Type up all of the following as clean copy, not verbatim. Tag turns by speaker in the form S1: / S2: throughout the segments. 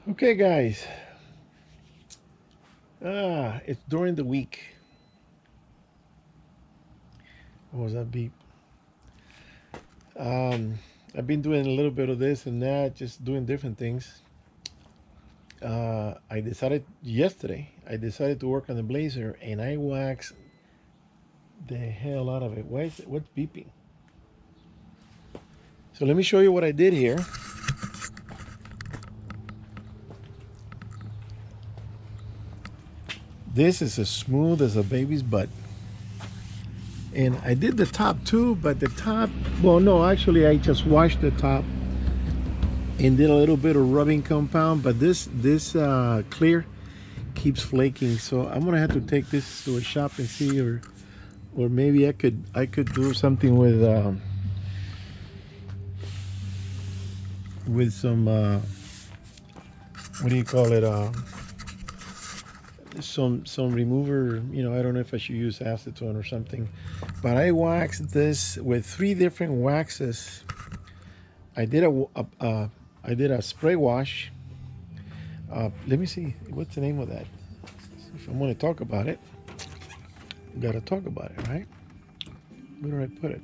S1: Okay, guys. It's during the week. What was that beep? Um, I've been doing a little bit of this and that, just doing different things. I decided yesterday. I decided to work on the Blazer, and I waxed the hell out of it. What's beeping? So let me show you what I did here. This is as smooth as a baby's butt. And I did the top too, but the top, well, no, actually, I just washed the top and did a little bit of rubbing compound, but this clear keeps flaking, so I'm gonna have to take this to a shop and see, or maybe I could do something with some what do you call it, some remover. I don't know if I should use acetone or something, but I waxed this with three different waxes. I did I did a spray wash. Let me see what's the name of that. If I'm going to talk about it, got to talk about it, right? Where do I put it?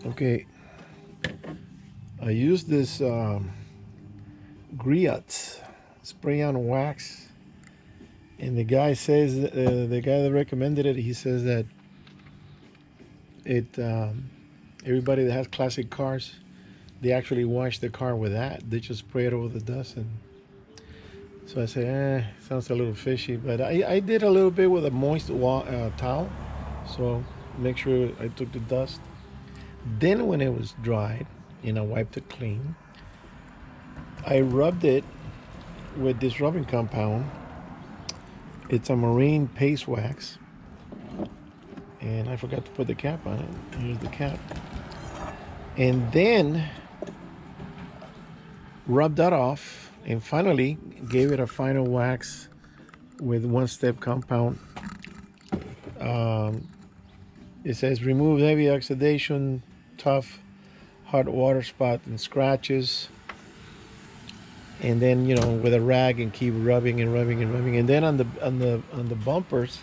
S1: Okay, I use this Griot spray on wax, and the guy says, the guy that recommended it, he says that it everybody that has classic cars, they actually wash the car with that. They just spray it over the dust, and so I say, sounds a little fishy, but I did a little bit with a moist towel, so make sure I took the dust. Then when it was dried and I wiped it clean, I rubbed it with this rubbing compound. It's a marine paste wax, and I forgot to put the cap on it. Here's the cap. And then rubbed that off, and finally gave it a final wax with one step compound. Um, it says remove heavy oxidation, tough, hot water spot and scratches. And then with a rag, and keep rubbing and rubbing and rubbing. And then on the bumpers,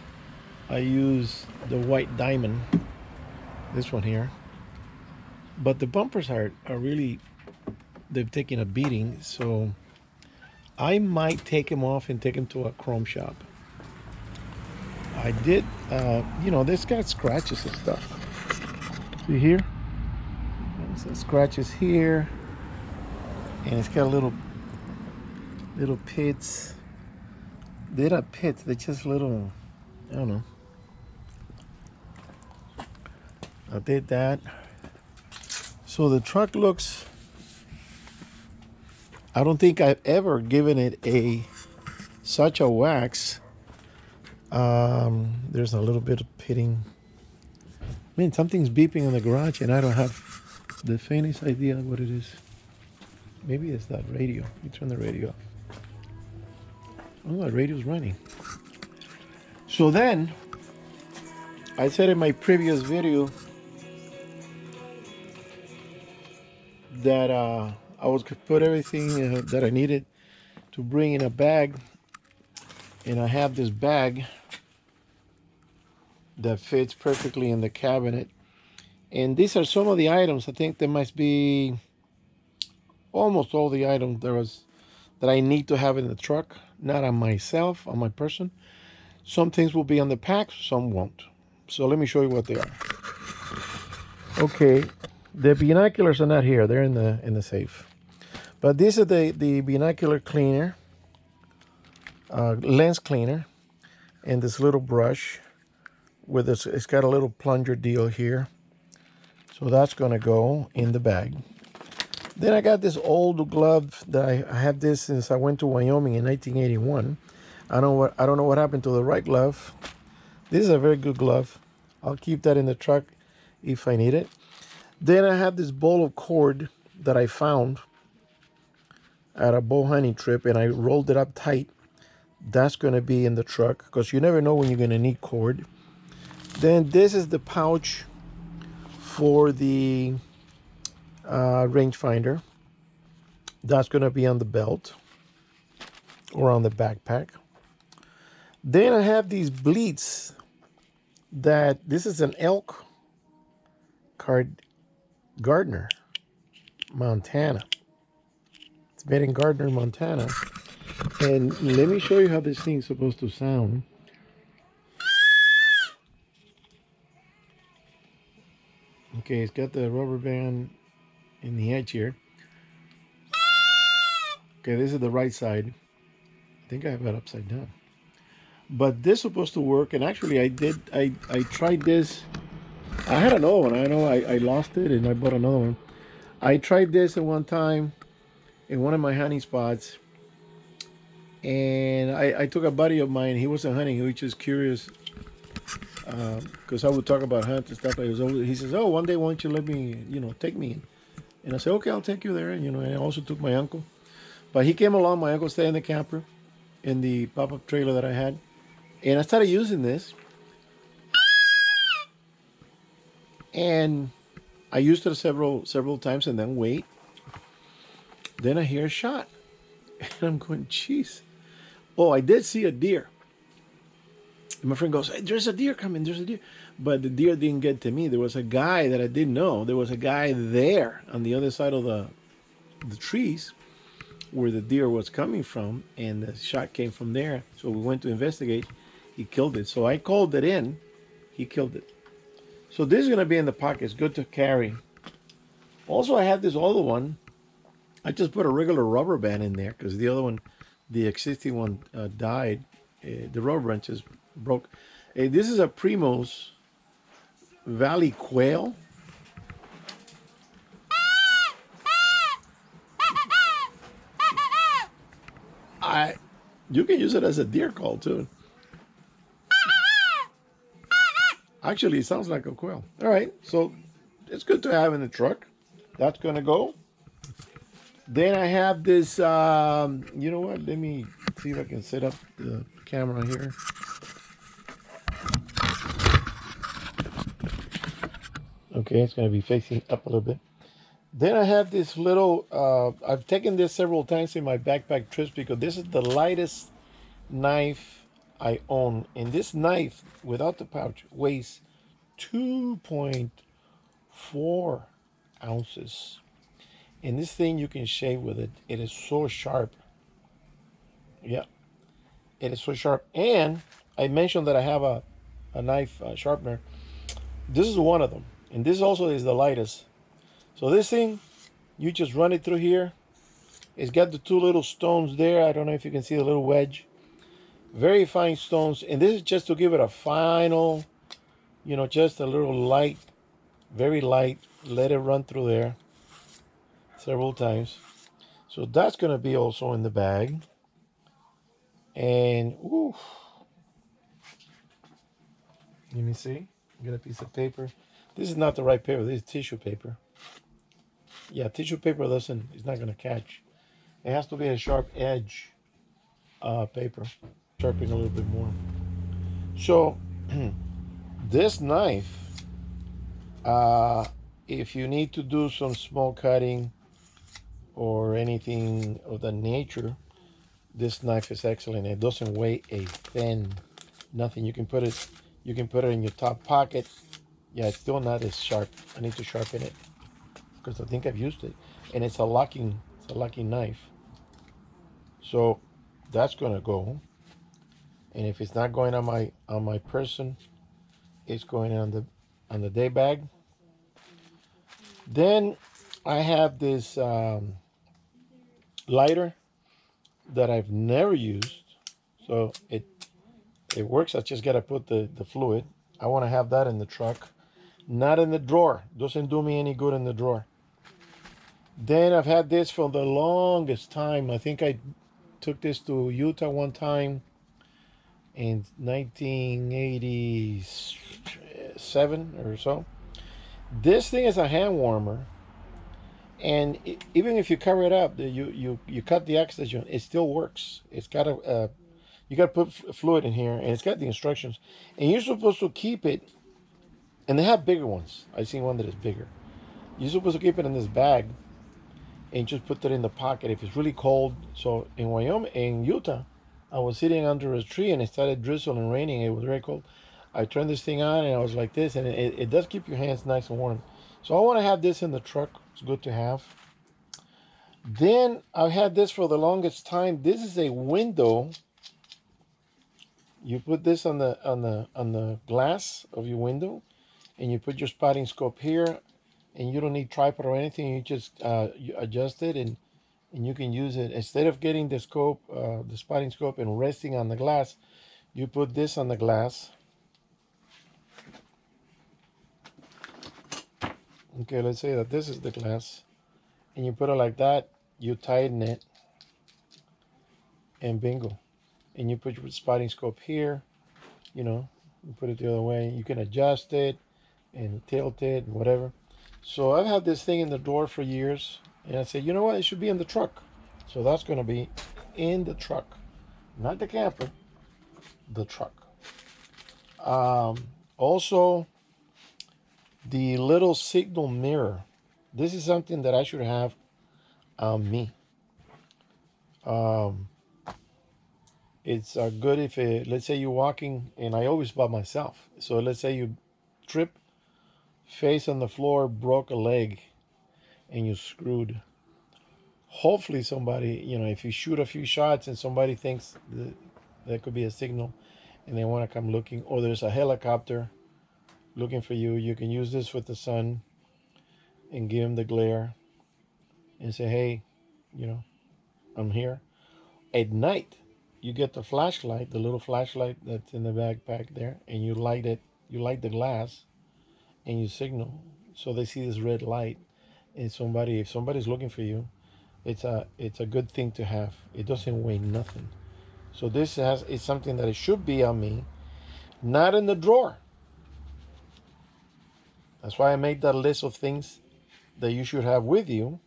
S1: I use the white diamond, this one here. But the bumpers are really, they've taken a beating, so I might take them off and take them to a chrome shop. I did, this got scratches and stuff. See here? Some scratches here, and it's got little pits. They're not pits, they're just little, I don't know. I did that. So the truck looks, I don't think I've ever given it such a wax. There's a little bit of pitting. Man, something's beeping in the garage, and I don't have the faintest idea what it is. Maybe it's that radio. You turn the radio off. Oh, the radio's running. So then, I said in my previous video that I was gonna put everything that I needed to bring in a bag, and I have this bag that fits perfectly in the cabinet. And these are some of the items. I think there must be almost all the items that I need to have in the truck, not on myself, on my person. Some things will be on the pack, some won't. So let me show you what they are. Okay, the binoculars are not here; they're in the safe. But this is the binocular cleaner, lens cleaner, and this little brush with this. It's got a little plunger deal here, so that's going to go in the bag. Then I got this old glove that I have this since I went to Wyoming in 1981. I don't know what happened to the right glove. This is a very good glove. I'll keep that in the truck if I need it. Then I have this ball of cord that I found at a bow hunting trip, and I rolled it up tight. That's going to be in the truck because you never know when you're going to need cord. Then this is the pouch for the rangefinder. That's going to be on the belt or on the backpack. Then I have these bleats that this is an elk card Gardner, Montana. It's made in Gardner, Montana. And let me show you how this thing's supposed to sound. Okay, it's got the rubber band in the edge here. Okay, this is the right side. I think I have it upside down. But this is supposed to work, and actually I tried this. I had another one. I know I lost it and I bought another one. I tried this at one time in one of my hunting spots. And I took a buddy of mine. He wasn't hunting. He was just curious because I would talk about hunting stuff. He says, "Oh, one day, why don't you let me, take me?" And I said, "Okay, I'll take you there." And I also took my uncle. But he came along. My uncle stayed in the camper, in the pop-up trailer that I had, and I started using this. And I used it several times, and then wait. Then I hear a shot, and I'm going, "Jeez." Oh, I did see a deer. And my friend goes, "Hey, there's a deer coming, there's a deer." But the deer didn't get to me. There was a guy that I didn't know. There was a guy there on the other side of the trees where the deer was coming from, and the shot came from there. So we went to investigate. He killed it. So I called it in. He killed it. So this is going to be in the pocket. It's good to carry. Also, I have this other one. I just put a regular rubber band in there because the other one, the existing one, died. The rubber branches broke. This is a Primos Valley Quail. You can use it as a deer call too. Actually, it sounds like a quail. All right, so it's good to have in the truck. That's gonna go. Then I have this. You know what? Let me see if I can set up the camera here. Okay, it's gonna be facing up a little bit. Then I have this little. I've taken this several times in my backpack trips because this is the lightest knife I own, and this knife without the pouch weighs 2.4 ounces. And this thing you can shave with it. It is so sharp. Yeah, it is so sharp. And I mentioned that I have a knife sharpener. This is one of them, and this also is the lightest. So this thing, you just run it through here. It's got the two little stones there. I don't know if you can see the little wedge. Very fine stones. And this is just to give it a final, just a little light, very light. Let it run through there several times. So that's going to be also in the bag. And, ooh. Let me see. Get a piece of paper. This is not the right paper. This is tissue paper. Yeah, tissue paper it's not going to catch. It has to be a sharp edge paper. Sharpen a little bit more. So, this knife, if you need to do some small cutting or anything of that nature, this knife is excellent. It doesn't weigh a thing. Nothing. You can put it in your top pocket. Yeah, it's still not as sharp. I need to sharpen it because I think I've used it, and it's a locking knife. So that's gonna go. And if it's not going on my person, it's going on the day bag. Then I have this lighter that I've never used, so it works. I just gotta put the fluid. I want to have that in the truck, not in the drawer. Doesn't do me any good in the drawer. Then I've had this for the longest time. I think I took this to Utah one time in 1987 or so. This thing is a hand warmer, and even if you cover it up, you cut the oxygen, it still works. It's got you got to put fluid in here, and it's got the instructions, and you're supposed to keep it. And they have bigger ones. I've seen one that is bigger. You're supposed to keep it in this bag, and just put it in the pocket if it's really cold. So in Wyoming, in Utah, I was sitting under a tree and it started drizzling and raining. It was very cold. I turned this thing on and I was like this, and it does keep your hands nice and warm. So I want to have this in the truck. It's good to have. Then I've had this for the longest time. This is a window. You put this on the glass of your window, and you put your spotting scope here, and you don't need tripod or anything. You just you adjust it, and you can use it instead of getting the scope, the spotting scope, and resting on the glass. You put this on the glass. Okay, let's say that this is the glass, and you put it like that. You tighten it, and bingo. And you put your spotting scope here. You know, you put it the other way. You can adjust it and tilt it and whatever. So I've had this thing in the door for years, and I said, you know what, it should be in the truck. So that's going to be in the truck, not the camper, the truck. Also, the little signal mirror. This is something that I should have on me. It's good if let's say you're walking, and I always by myself. So let's say you trip, face on the floor, broke a leg, and you screwed. Hopefully somebody, if you shoot a few shots and somebody thinks that could be a signal and they want to come looking, or there's a helicopter looking for you, you can use this with the sun and give them the glare and say, hey, I'm here. At night, you get the flashlight, the little flashlight that's in the backpack there, and you light it. You light the glass and you signal, so they see this red light. And if somebody's looking for you, it's a good thing to have. It doesn't weigh nothing. So it's something that it should be on me, not in the drawer. That's why I made that list of things that you should have with you,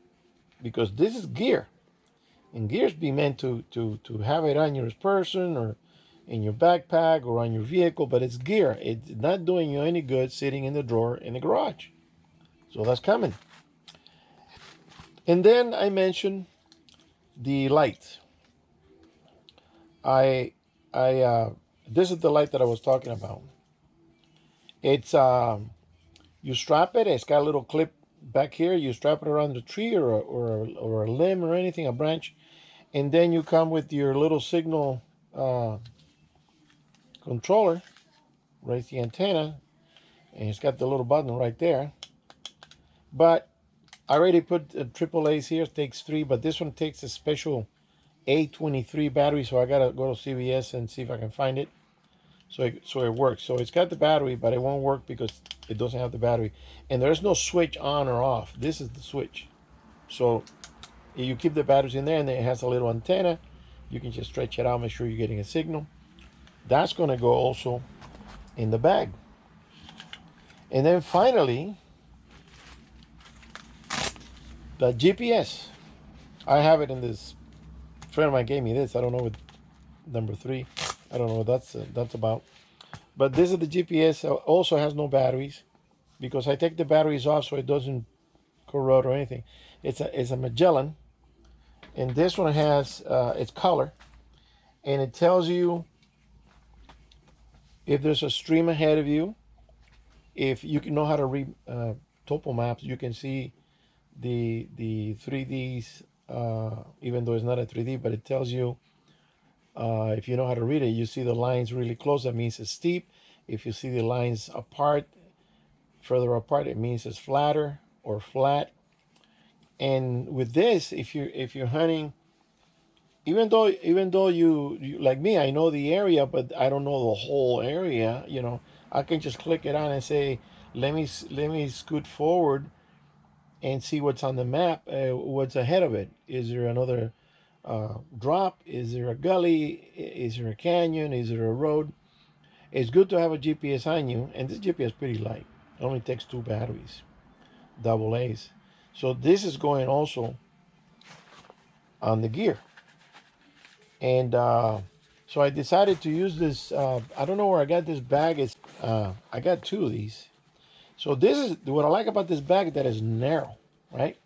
S1: because this is gear. And gears be meant to have it on your person or in your backpack or on your vehicle, but it's gear. It's not doing you any good sitting in the drawer in the garage. So that's coming. And then I mentioned the light. This is the light that I was talking about. It's you strap it. It's got a little clip back here. You strap it around the tree or a limb or anything, a branch, and then you come with your little signal controller. Raise the antenna, and it's got the little button right there. But I already put AAA's here. It takes 3, but this one takes a special A23 battery, so I gotta go to CVS and see if I can find it. So it works. So it's got the battery, but it won't work because it doesn't have the battery. And there's no switch on or off. This is the switch. So you keep the batteries in there, and then it has a little antenna. You can just stretch it out, make sure you're getting a signal. That's going to go also in the bag. And then finally, the GPS. I have it in this. A friend of mine gave me this. I don't know what number 3. I don't know what that's about. But this is the GPS. Also has no batteries, because I take the batteries off so it doesn't corrode or anything. It's a Magellan, and this one has its color, and it tells you if there's a stream ahead of you. If you can know how to read topo maps, you can see the 3Ds, even though it's not a 3D, but it tells you. If you know how to read it, you see the lines really close. That means it's steep. If you see the lines apart, further apart, it means it's flatter or flat. And with this, if you're hunting, even though you like me, I know the area, but I don't know the whole area. I can just click it on and say, let me scoot forward and see what's on the map, what's ahead of it. Is there another drop? Is there a gully? Is there a canyon? Is there a road? It's good to have a GPS on you, and this GPS is pretty light. It only takes 2 batteries, AA's. So this is going also on the gear. And so I decided to use this. I don't know where I got this bag. I got 2 of these. So this is what I like about this bag, that is narrow, right?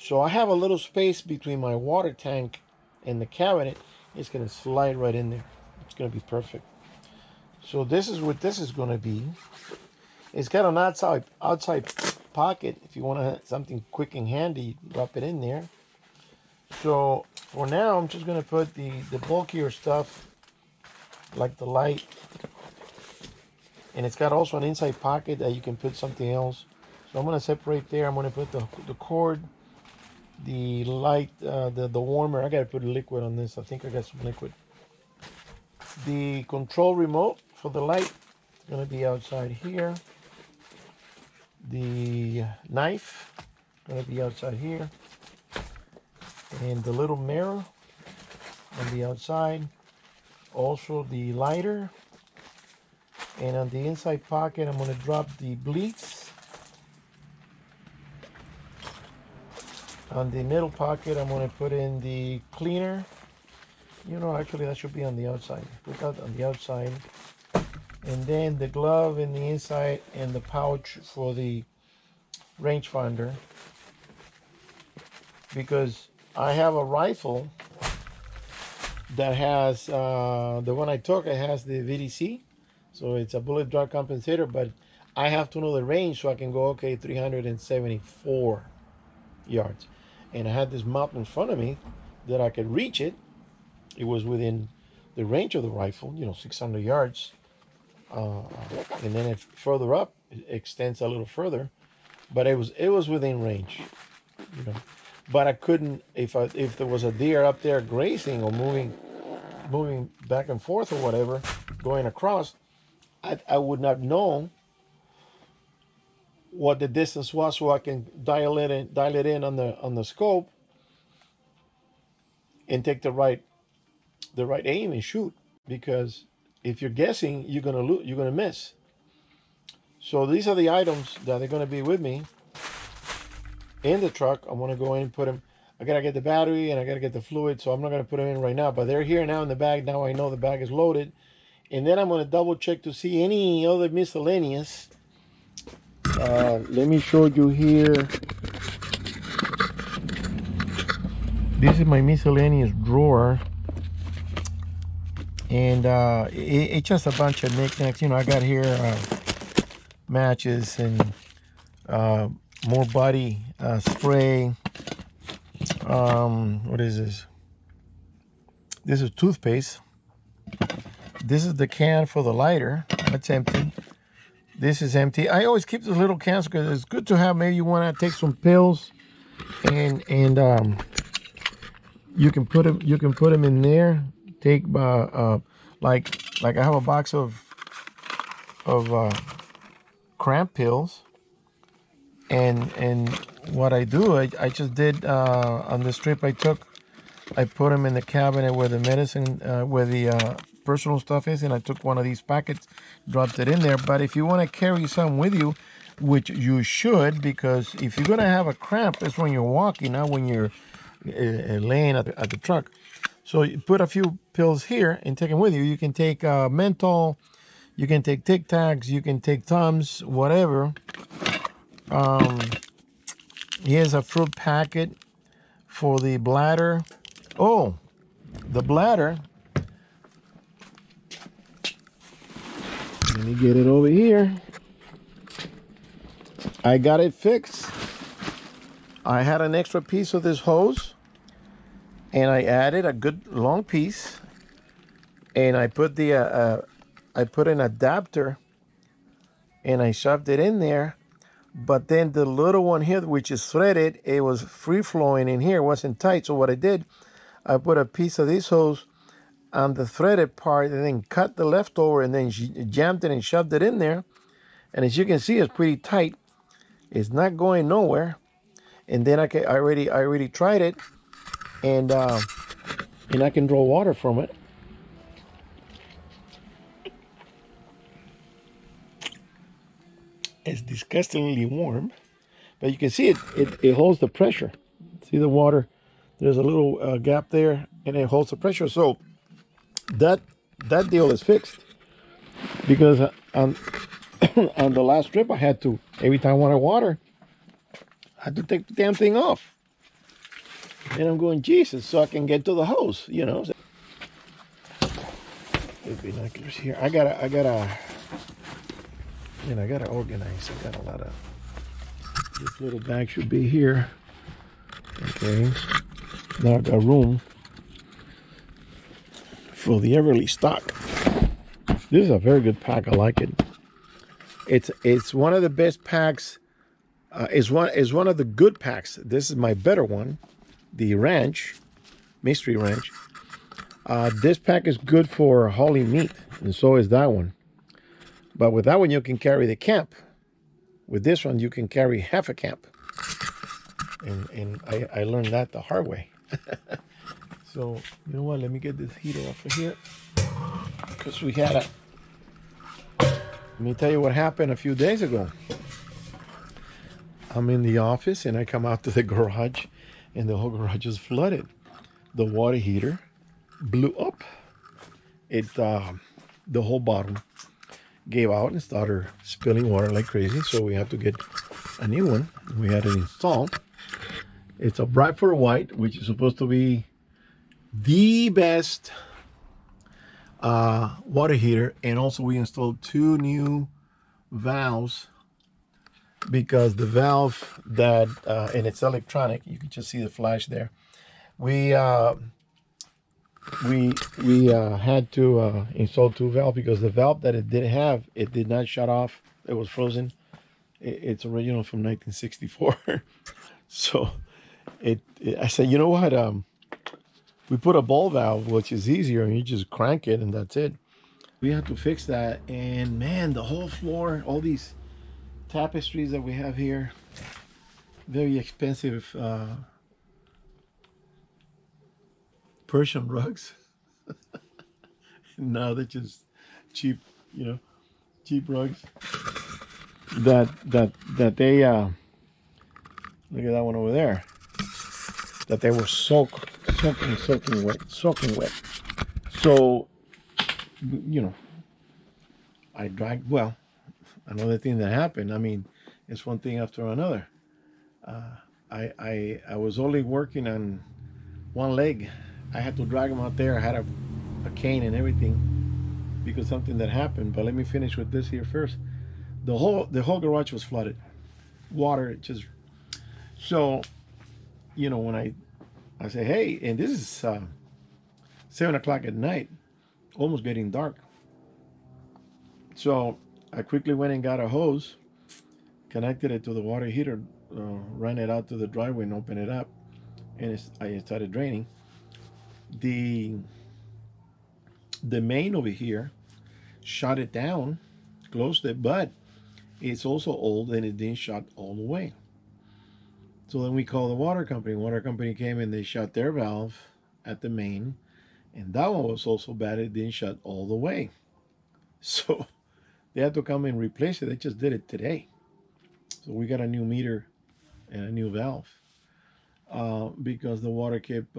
S1: So I have a little space between my water tank and the cabinet. It's going to slide right in there. It's going to be perfect. So this is what this is going to be. It's got an outside pocket. If you want to have something quick and handy, drop it in there. So for now, I'm just going to put the bulkier stuff, like the light. And it's got also an inside pocket that you can put something else. So I'm going to separate there. I'm going to put the cord, the light, the warmer. I got to put a liquid on this. I think I got some liquid. The control remote for the light is going to be outside here. The knife is going to be outside here. And the little mirror on the outside. Also the lighter. And on the inside pocket, I'm going to drop the bleach. On the middle pocket, I'm going to put in the cleaner. You know, actually that should be on the outside. Put that on the outside. And then the glove in the inside and the pouch for the rangefinder. Because I have a rifle that has, the one I took, it has the VDC. So it's a bullet drop compensator, but I have to know the range so I can go, okay, 374 yards. And I had this mountain in front of me that I could reach it. It was within the range of the rifle, you know, 600 yards. And then if further up, it extends a little further. But it was within range, you know. But I couldn't, if there was a deer up there grazing or moving back and forth or whatever, going across, I would not know what the distance was, so I can dial it in on the scope and take the right aim and shoot. Because if you're guessing, you're gonna miss. So these are the items that are gonna be with me in the truck. I'm gonna go in and put them. I gotta get the battery and I gotta get the fluid, so I'm not gonna put them in right now. But they're here now in the bag. Now I know the bag is loaded. And then I'm going to double check to see any other miscellaneous. Let me show you here. This is my miscellaneous drawer. And it's just a bunch of knickknacks. You know, I got here matches and more body spray. What is this? This is toothpaste. This is the can for the lighter. That's empty. This is empty. I always keep those little cans because it's good to have. Maybe you want to take some pills, and you can put them in there. Take like I have a box of cramp pills, and what I do, I just did on the strip I took. I put them in the cabinet where the medicine, where the personal stuff is, and I took one of these packets, dropped it in there. But if you want to carry some with you, which you should, because if you're going to have a cramp, it's when you're walking, not when you're laying at the truck. So you put a few pills here and take them with you. You can take menthol, you can take Tic Tacs, you can take Tums, whatever. Here's a fruit packet for the bladder. Oh, the bladder. Let me get it over here. I got it fixed. I had an extra piece of this hose, and I added a good long piece, and I put an adapter, and I shoved it in there. But then the little one here, which is threaded, it was free flowing in here. It wasn't tight. So what I did, I put a piece of this hose on the threaded part and then cut the leftover and then jammed it and shoved it in there. And as you can see, it's pretty tight. It's not going nowhere. And then I already tried it, and I can draw water from it. It's disgustingly warm, but you can see it holds the pressure. See the water? There's a little gap there, and it holds the pressure. So that deal is fixed, because on on the last trip I had to, every time I wanted water, I had to take the damn thing off. And I'm going, Jesus, so I can get to the hose, you know. With binoculars here. I gotta, I gotta organize. I got a lot of, this little bag should be here. Okay. Now I got room for the Everly stock. This is a very good pack. I like it. It's one of the best packs. Is one of the good packs. This is my better one, the Ranch, Mystery Ranch. This pack is good for hauling meat, and so is that one. But with that one, you can carry the camp. With this one, you can carry half a camp. And I learned that the hard way. So, you know what? Let me get this heater off of here. Because we had a... Let me tell you what happened a few days ago. I'm in the office, and I come out to the garage, and the whole garage is flooded. The water heater blew up. The whole bottom gave out and started spilling water like crazy. So we had to get a new one. We had it installed. It's a Bradford White, which is supposed to be the best water heater. And also we installed 2 new valves, because the valve that and it's electronic. You can just see the flash there. We had to install 2 valves, because the valve that it did have, it did not shut off. It was frozen. It's original from 1964. So I said, you know what? We put a ball valve, which is easier, and you just crank it, and that's it. We had to fix that, and man, the whole floor, all these tapestries that we have here, very expensive Persian rugs. Now they're just cheap, cheap rugs. That they look at that one over there. That they were soaking wet. So, I dragged. Well, another thing that happened. I mean, it's one thing after another. I was only working on one leg. I had to drag him out there. I had a cane and everything, because something that happened. But let me finish with this here first. The whole garage was flooded. Water just... So, when I say, hey, and this is 7 o'clock at night, almost getting dark. So I quickly went and got a hose, connected it to the water heater, ran it out to the driveway and opened it up, and I started draining. The main over here shut it down, closed it, but it's also old and it didn't shut all the way. So then we called the water company. Water company came and they shut their valve at the main, and that one was also bad. It didn't shut all the way. So they had to come and replace it. They just did it today. So we got a new meter and a new valve, because the water kept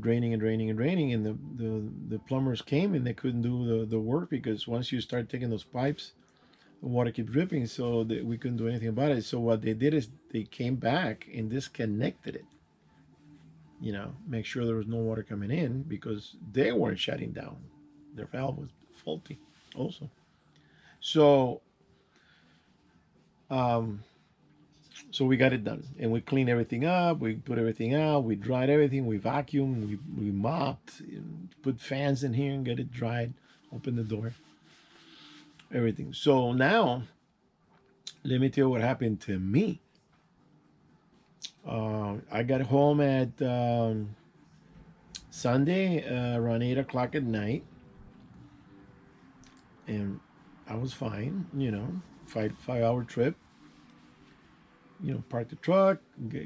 S1: draining and the plumbers came and they couldn't do the work, because once you start taking those pipes, the water kept dripping, so we couldn't do anything about it. So what they did is they came back and disconnected it, make sure there was no water coming in, because they weren't shutting down. Their valve was faulty also. So so we got it done, and we cleaned everything up, we put everything out, we dried everything, we vacuumed, we mopped, put fans in here and get it dried, open the door, everything. So now, let me tell you what happened to me. I got home at Sunday around 8 o'clock at night, and I was fine, 5-hour trip. Parked the truck,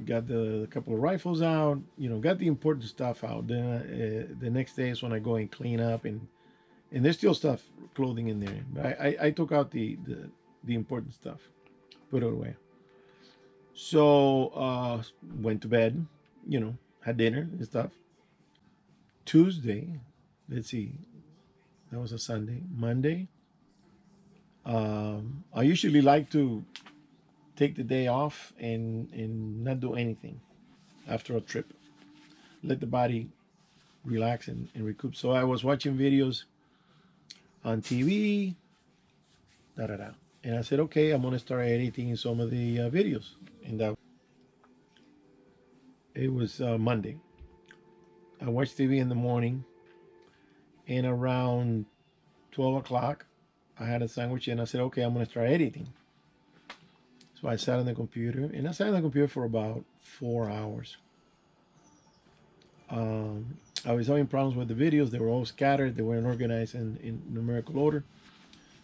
S1: got the couple of rifles out, got the important stuff out. Then the next day is when I go and clean up, and there's still stuff, clothing in there. But I took out the important stuff, put it away. So went to bed, had dinner and stuff. Tuesday, let's see, that was a Sunday. Monday, I usually like to take the day off and not do anything. after a trip. Let the body relax and recoup. So I was watching videos on TV, da da da, and I said, okay, I'm gonna start editing some of the videos. And it was Monday. I watched TV in the morning, and around 12 o'clock, I had a sandwich, and I said, okay, I'm gonna start editing. So I sat on the computer, and I sat on the computer for about 4 hours. I was having problems with the videos. They were all scattered. They weren't organized in numerical order.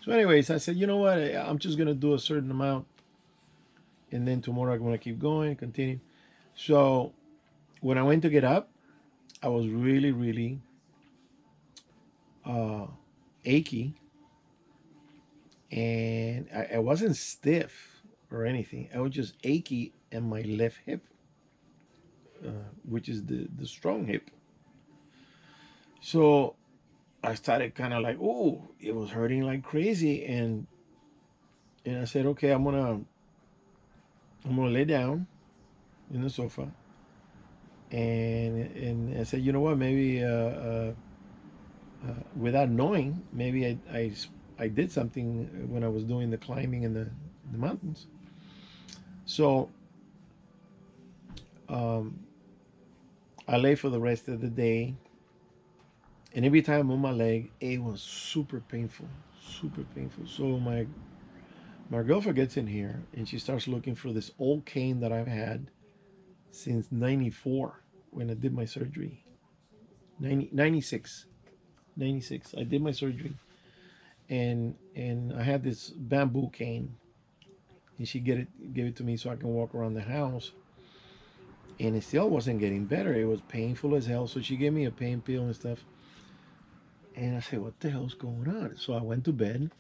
S1: So, anyways, I said, you know what? I'm just gonna do a certain amount, and then tomorrow I'm gonna keep going, continue. So when I went to get up, I was really, really uh, achy, and I wasn't stiff or anything. I was just achy in my left hip, which is the strong hip. So I started kind of like, oh, it was hurting like crazy, and I said, okay, I'm gonna lay down in the sofa, and I said, you know what, maybe without knowing, maybe I did something when I was doing the climbing in the mountains. So um, I lay for the rest of the day, and every time I moved my leg, it was super painful, super painful. So my girlfriend gets in here and she starts looking for this old cane that I've had since '94 when I did my surgery. 96, 96. I did my surgery, and I had this bamboo cane, and she gave it to me so I can walk around the house. And it still wasn't getting better. It was painful as hell. So she gave me a pain pill and stuff. And I said, "What the hell's going on?" So I went to bed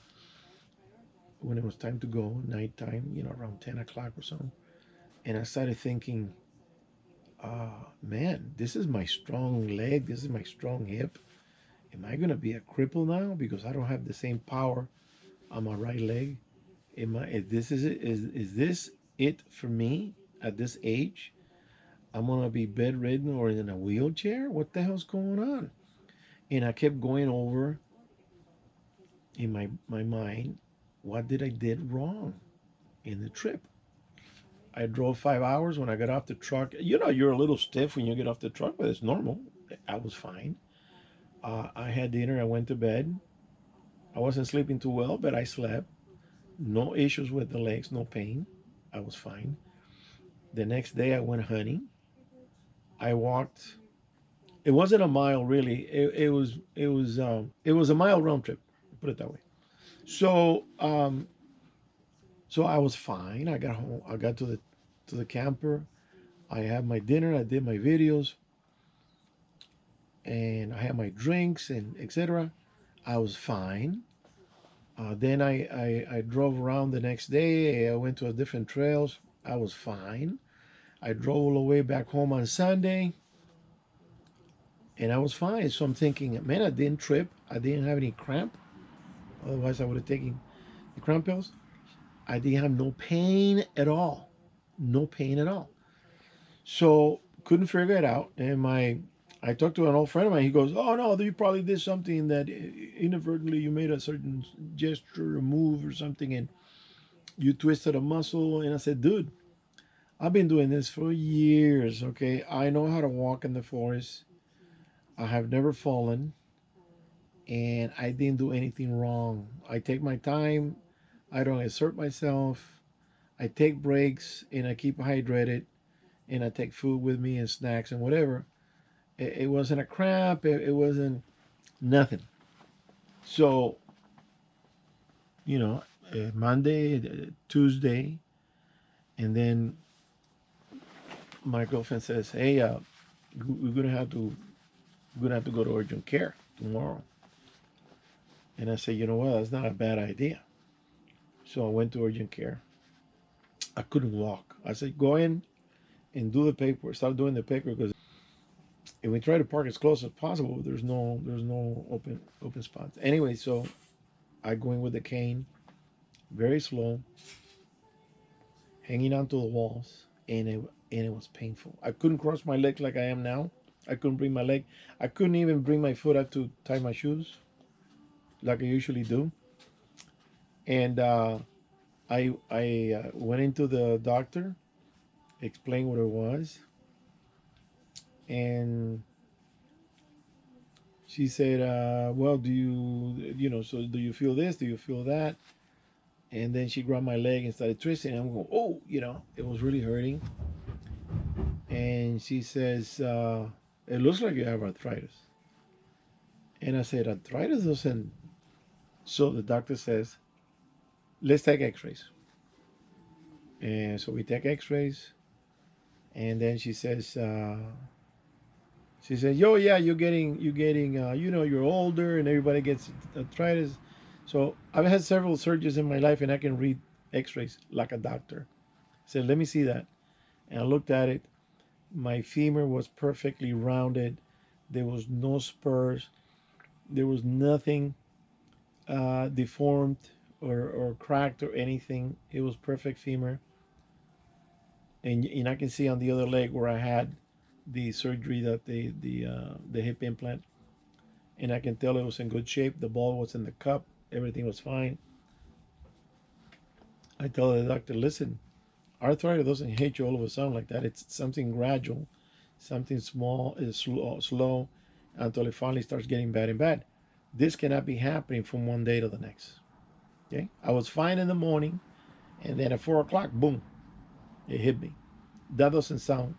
S1: when it was time to go, nighttime, around 10 o'clock or something. And I started thinking, man, this is my strong leg. This is my strong hip. Am I gonna be a cripple now because I don't have the same power on my right leg? Am I? Is this is it? Is this it for me at this age? I'm gonna be bedridden or in a wheelchair? What the hell's going on? And I kept going over in my mind, what did I did wrong in the trip? I drove 5 hours. When I got off the truck, you're a little stiff when you get off the truck, but it's normal. I was fine. I had dinner. I went to bed. I wasn't sleeping too well, but I slept. No issues with the legs, no pain. I was fine. The next day, I went hunting. I walked. It wasn't a mile really. It was a mile round trip. Put it that way. So so I was fine. I got home. I got to the camper. I had my dinner. I did my videos, and I had my drinks and etc. I was fine. Then I drove around the next day. I went to a different trails. I was fine. I drove all the way back home on Sunday, and I was fine. So I'm thinking, man, I didn't trip. I didn't have any cramp. Otherwise, I would have taken the cramp pills. I didn't have no pain at all. No pain at all. So couldn't figure it out. And I talked to an old friend of mine. He goes, "Oh no, you probably did something that inadvertently you made a certain gesture or move or something, and you twisted a muscle." And I said, "Dude, I've been doing this for years. Okay, I know how to walk in the forest. I have never fallen, and I didn't do anything wrong. I take my time. I don't assert myself. I take breaks, and I keep hydrated, and I take food with me and snacks and whatever. It wasn't a cramp. It wasn't nothing." So, Monday, Tuesday, and then my girlfriend says, "Hey, we're gonna have to go to urgent care tomorrow." And I said, "You know what? That's not a bad idea." So I went to urgent care. I couldn't walk. I said, "Go in and do the paperwork. Start doing the paperwork because if we try to park as close as possible, there's no open spots." Anyway, so I go in with the cane, very slow, hanging onto the walls, and and it was painful. I couldn't cross my leg like I am now. I couldn't bring my leg. I couldn't even bring my foot up to tie my shoes like I usually do. And I went into the doctor, explained what it was, and she said, "Well, do so do you feel this? Do you feel that?" And then she grabbed my leg and started twisting. And I'm going, "Oh, it was really hurting." And she says, "It looks like you have arthritis." And I said, "Arthritis doesn't." So the doctor says, "Let's take X-rays." And so we take X-rays, and then she says, "Yo, yeah, you're getting, you're older, and everybody gets arthritis." So I've had several surgeries in my life, and I can read X-rays like a doctor. I said, "Let me see that." And I looked at it. My femur was perfectly rounded. There was no spurs. There was nothing deformed or cracked or anything. It was perfect femur. And I can see on the other leg where I had the surgery, that the hip implant, and I can tell it was in good shape. The ball was in the cup. Everything was fine. I tell the doctor, "Listen, arthritis doesn't hit you all of a sudden like that. It's something gradual, something small, is slow until it finally starts getting bad and bad. This cannot be happening from one day to the next." Okay, I was fine in the morning, and then at 4 o'clock, boom, it hit me. That doesn't sound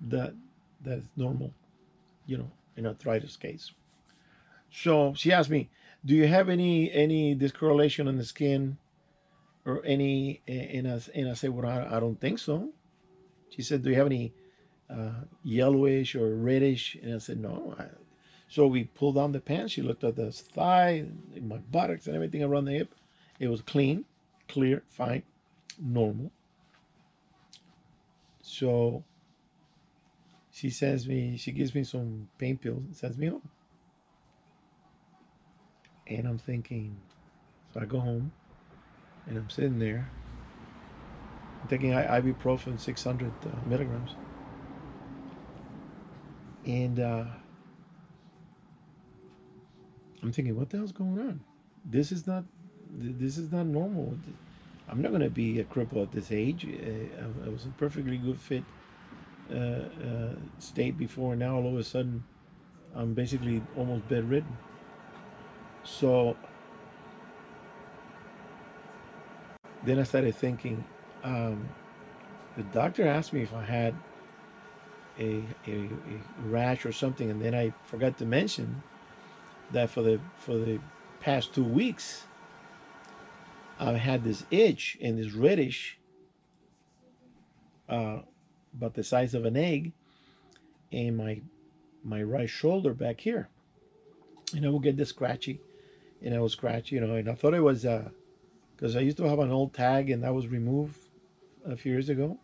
S1: that that's normal, in arthritis case. So she asked me, "Do you have any discoloration on the skin or any?" And I said, "Well, I don't think so." She said, "Do you have any yellowish or reddish?" And I said, "No." So we pulled down the pants. She looked at the thigh, my buttocks, and everything around the hip. It was clean, clear, fine, normal. So she gives me some pain pills and sends me home. And I'm thinking, so I go home and I'm sitting there. I'm taking ibuprofen 600 milligrams. And I'm thinking, what the hell's going on? This is not, this is not normal. I'm not going to be a cripple at this age. I was in perfectly good fit state before. Now all of a sudden, I'm basically almost bedridden. So then I started thinking. Um, the doctor asked me if I had a rash or something, and then I forgot to mention that for the past 2 weeks, I've had this itch and this reddish, uh, about the size of an egg, in my right shoulder back here, and I will get this scratchy, and I was scratchy, and I thought it was because I used to have an old tag and that was removed a few years ago,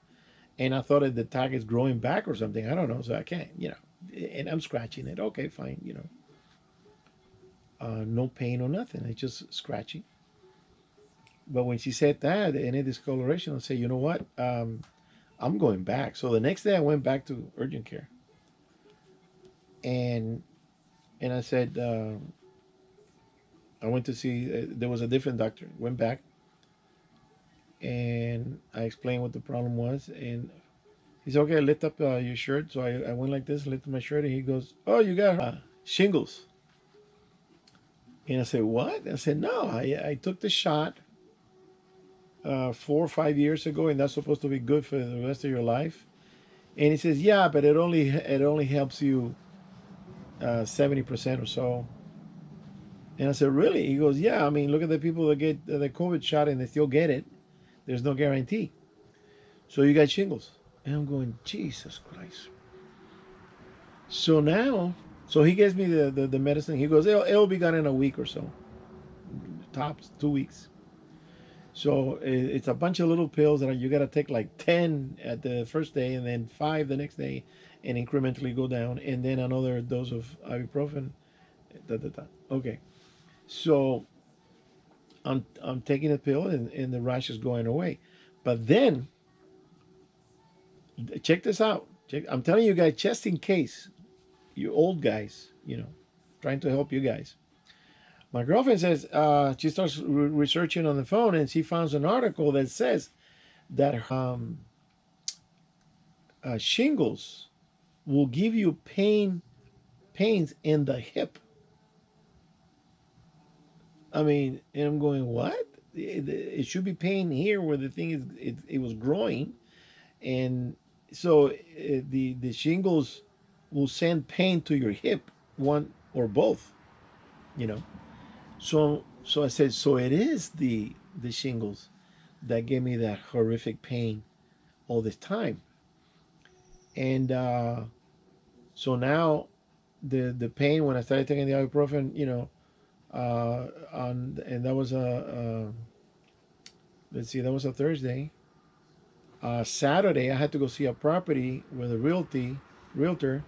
S1: and I thought that the tag is growing back or something. I don't know, so I can't, and I'm scratching it. Okay, fine, no pain or nothing. It's just scratchy. But when she said that, any discoloration, I said, "You know what? I'm going back." So the next day, I went back to urgent care, and I said, I went to see. There was a different doctor. Went back, and I explained what the problem was, and he said, "Okay, lift up your shirt." So I went like this, lifted my shirt, and he goes, "Oh, you got shingles." And I said, "What?" I said, "No, I took the shot 4 or 5 years ago, and that's supposed to be good for the rest of your life." And he says, "Yeah, but it only helps you 70% or so." And I said, "Really?" He goes, "Yeah. I mean, look at the people that get the COVID shot and they still get it. There's no guarantee. So you got shingles." And I'm going, Jesus Christ. So now, so he gives me the medicine. He goes, it'll be gone in a week or so, tops 2 weeks. So it's a bunch of little pills that you got to take like 10 at the first day, and then 5 the next day, and incrementally go down, and then another dose of ibuprofen. Da, da, da. Okay. So I'm taking a pill, and the rash is going away. But then Check this out. I'm telling you guys, just in case, you old guys, trying to help you guys. My girlfriend says she starts researching on the phone and she finds an article that says that shingles will give you pains in the hip. I mean, and I'm going, what? It should be pain here where the thing is, it was growing, and so the shingles will send pain to your hip, one or both. You know. So I said, so it is the shingles that gave me that horrific pain all this time, and so now the pain when I started taking the ibuprofen, on and that was a let's see, that was a Thursday. Saturday, I had to go see a property with a realtor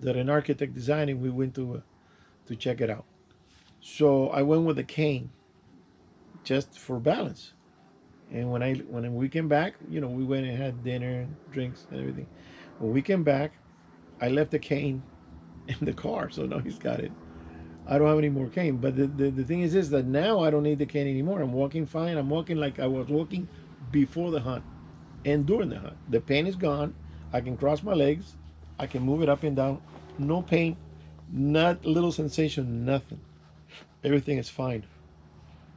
S1: that an architect designed, and we went to check it out. So I went with a cane just for balance. And when we came back, we went and had dinner, drinks, and everything. When we came back, I left the cane in the car, so now he's got it. I don't have any more cane. But the thing is that now I don't need the cane anymore. I'm walking fine. I'm walking like I was walking before the hunt and during the hunt. The pain is gone. I can cross my legs. I can move it up and down. No pain, not little sensation, nothing. Everything is fine.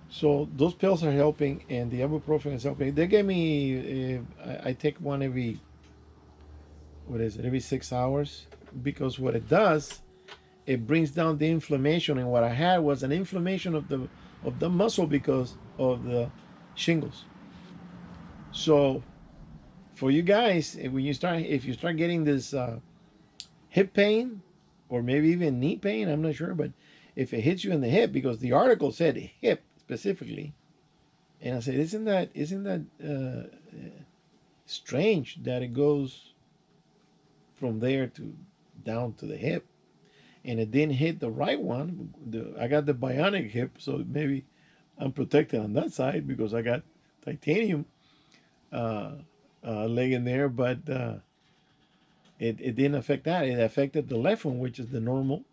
S1: So those pills are helping, and the ibuprofen is helping. They gave me, I take one every, what is it, every 6 hours, because what it does, it brings down the inflammation. And what I had was an inflammation of the muscle because of the shingles. So for you guys, if you start getting this hip pain, or maybe even knee pain, I'm not sure, but if it hits you in the hip, because the article said hip specifically, and I said, isn't that strange that it goes from there to down to the hip, and it didn't hit the right one. I got the bionic hip, so maybe I'm protected on that side because I got titanium uh, leg in there, but it didn't affect that. It affected the left one, which is the normal.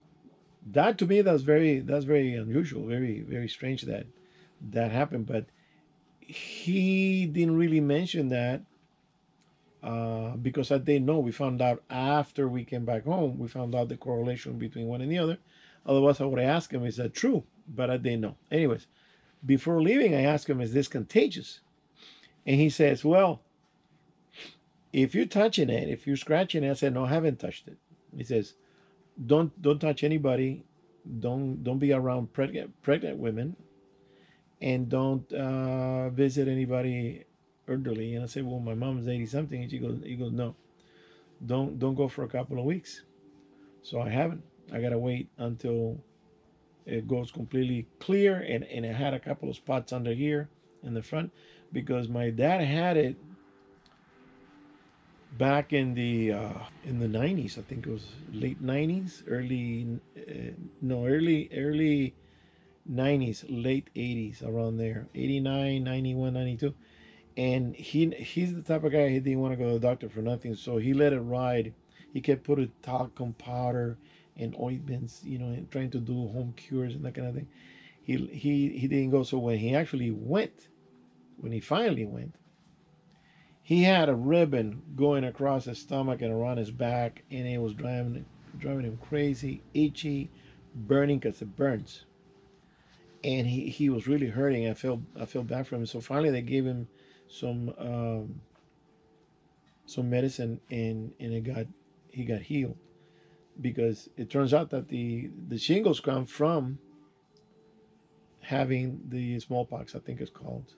S1: That to me, that's very unusual, very very strange that happened. But he didn't really mention that because I didn't know. We found out after we came back home. We found out the correlation between one and the other. Otherwise, I would have asked him, "Is that true?" But I didn't know. Anyways, before leaving, I asked him, "Is this contagious?" And he says, "Well, if you're touching it, if you're scratching it," I said, "No, I haven't touched it." He says, "Don't touch anybody. Don't be around pregnant women, and don't visit anybody elderly." And I said, "Well, my mom's 80 something," and he goes, "No, don't go for a couple of weeks." So I haven't. I gotta wait until it goes completely clear, and it had a couple of spots under here in the front because my dad had it back in the 90s. I think it was late 90s, early 90s, late 80s, around there, 89, 91, 92. And he's the type of guy, he didn't want to go to the doctor for nothing, so he let it ride. He kept putting talcum powder and ointments, and trying to do home cures and that kind of thing. He didn't go. So when he finally went, he had a ribbon going across his stomach and around his back, and it was driving him crazy, itchy, burning because it burns. And he was really hurting. I felt bad for him. So finally, they gave him some some medicine, and he got healed, because it turns out that the shingles come from having the smallpox, I think it's called.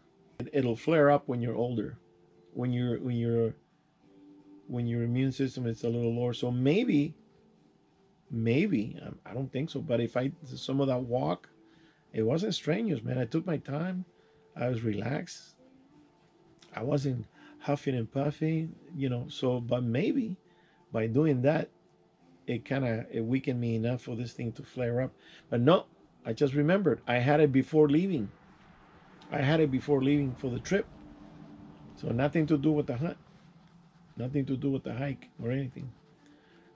S1: It'll flare up when you're older, when your immune system is a little lower. So maybe I don't think so, but if I some of that walk, it wasn't strenuous, man. I took my time. I was relaxed. I wasn't huffing and puffing, So, but maybe by doing that, it weakened me enough for this thing to flare up. But no, I just remembered I had it before leaving. I had it before leaving for the trip. So nothing to do with the hunt, nothing to do with the hike or anything.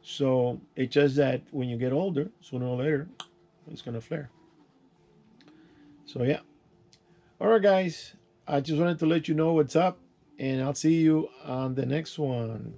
S1: So it's just that when you get older, sooner or later, it's gonna flare. So yeah. All right, guys. I just wanted to let you know what's up, and I'll see you on the next one.